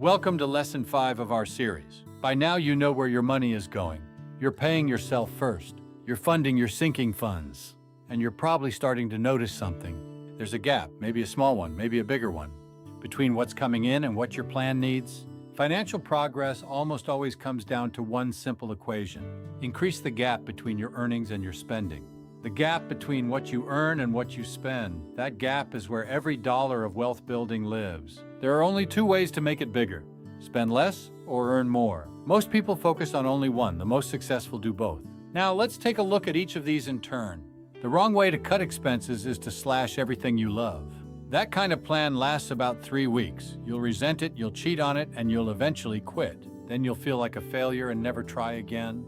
Welcome to Lesson 5 of our series. By now you know where your money is going. You're paying yourself first. You're funding your sinking funds. And you're probably starting to notice something. There's a gap, maybe a small one, maybe a bigger one, between what's coming in and what your plan needs. Financial progress almost always comes down to one simple equation. Increase the gap between your earnings and your spending. The gap between what you earn and what you spend, that gap is where every dollar of wealth building lives. There are only two ways to make it bigger: spend less or earn more. Most people focus on only one. The most successful do both. Now let's take a look at each of these in turn. The wrong way to cut expenses is to slash everything you love. That kind of plan lasts about 3 weeks. You'll resent it, you'll cheat on it, and you'll eventually quit. Then you'll feel like a failure and never try again.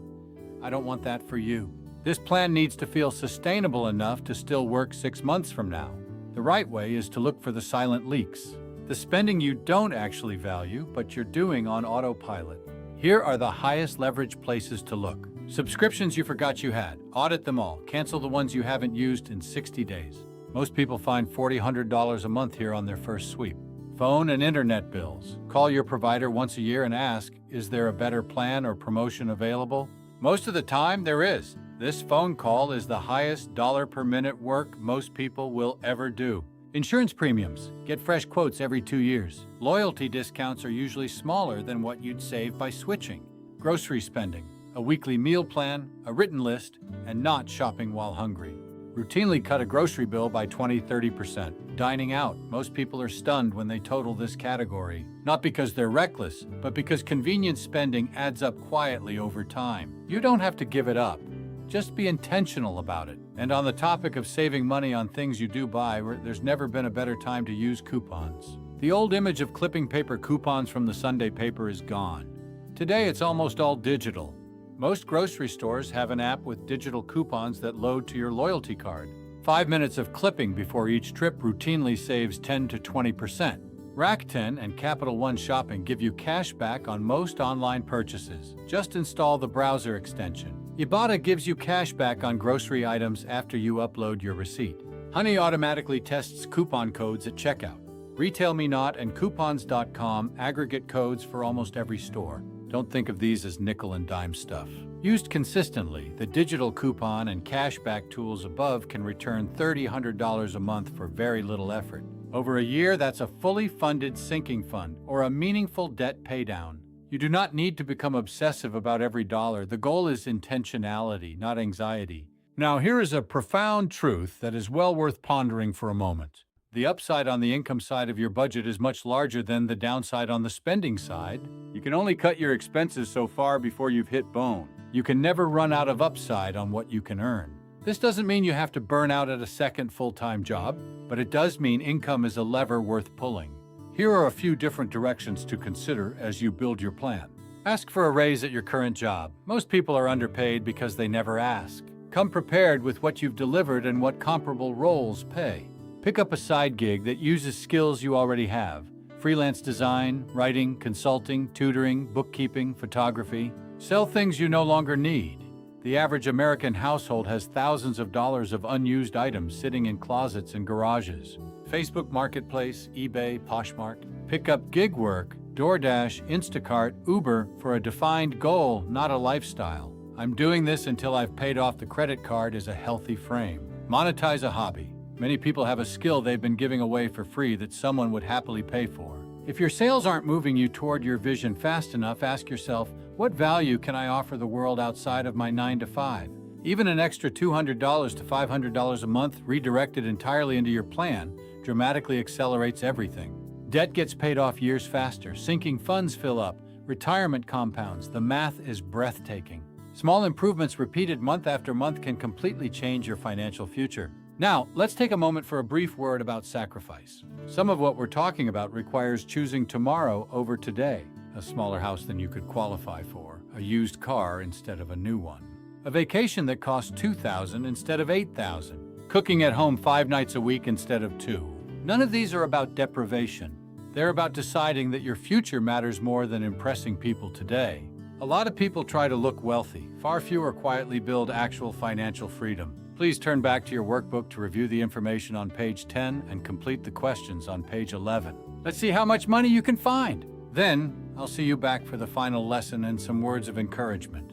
I don't want that for you. This plan needs to feel sustainable enough to still work 6 months from now. The right way is to look for the silent leaks, the spending you don't actually value, but you're doing on autopilot. Here are the highest leverage places to look. Subscriptions you forgot you had. Audit them all. Cancel the ones you haven't used in 60 days. Most people find $40, $100 a month here on their first sweep. Phone and internet bills. Call your provider once a year and ask, is there a better plan or promotion available? Most of the time, there is. This phone call is the highest dollar per minute work most people will ever do. Insurance premiums. Get fresh quotes every 2 years. Loyalty discounts are usually smaller than what you'd save by switching. Grocery spending. A weekly meal plan, a written list, and not shopping while hungry. Routinely cut a grocery bill by 20-30%. Dining out. Most people are stunned when they total this category. Not because they're reckless, but because convenience spending adds up quietly over time. You don't have to give it up. Just be intentional about it. And on the topic of saving money on things you do buy, there's never been a better time to use coupons. The old image of clipping paper coupons from the Sunday paper is gone. Today it's almost all digital. Most grocery stores have an app with digital coupons that load to your loyalty card. 5 minutes of clipping before each trip routinely saves 10 to 20%. Rakuten and Capital One Shopping give you cash back on most online purchases. Just install the browser extension. Ibotta gives you cash back on grocery items after you upload your receipt. Honey automatically tests coupon codes at checkout. RetailMeNot and Coupons.com aggregate codes for almost every store. Don't think of these as nickel and dime stuff. Used consistently, the digital coupon and cashback tools above can return $30, $100 a month for very little effort. Over a year, that's a fully funded sinking fund or a meaningful debt paydown. You do not need to become obsessive about every dollar. The goal is intentionality, not anxiety. Now, here is a profound truth that is well worth pondering for a moment. The upside on the income side of your budget is much larger than the downside on the spending side. You can only cut your expenses so far before you've hit bone. You can never run out of upside on what you can earn. This doesn't mean you have to burn out at a second full-time job, but it does mean income is a lever worth pulling. Here are a few different directions to consider as you build your plan. Ask for a raise at your current job. Most people are underpaid because they never ask. Come prepared with what you've delivered and what comparable roles pay. Pick up a side gig that uses skills you already have. Freelance design, writing, consulting, tutoring, bookkeeping, photography. Sell things you no longer need. The average American household has thousands of dollars of unused items sitting in closets and garages. Facebook Marketplace, eBay, Poshmark. Pick up gig work, DoorDash, Instacart, Uber for a defined goal, not a lifestyle. I'm doing this until I've paid off the credit card as a healthy frame. Monetize a hobby. Many people have a skill they've been giving away for free that someone would happily pay for. If your sales aren't moving you toward your vision fast enough, ask yourself, what value can I offer the world outside of my 9 to 5? Even an extra $200 to $500 a month redirected entirely into your plan dramatically accelerates everything. Debt gets paid off years faster, sinking funds fill up, retirement compounds. The math is breathtaking. Small improvements repeated month after month can completely change your financial future. Now, let's take a moment for a brief word about sacrifice. Some of what we're talking about requires choosing tomorrow over today. A smaller house than you could qualify for, a used car instead of a new one, a vacation that costs $2,000 instead of $8,000, cooking at home 5 nights a week instead of 2. None of these are about deprivation. They're about deciding that your future matters more than impressing people today. A lot of people try to look wealthy. Far fewer quietly build actual financial freedom. Please turn back to your workbook to review the information on page 10 and complete the questions on page 11. Let's see how much money you can find. Then, I'll see you back for the final lesson and some words of encouragement.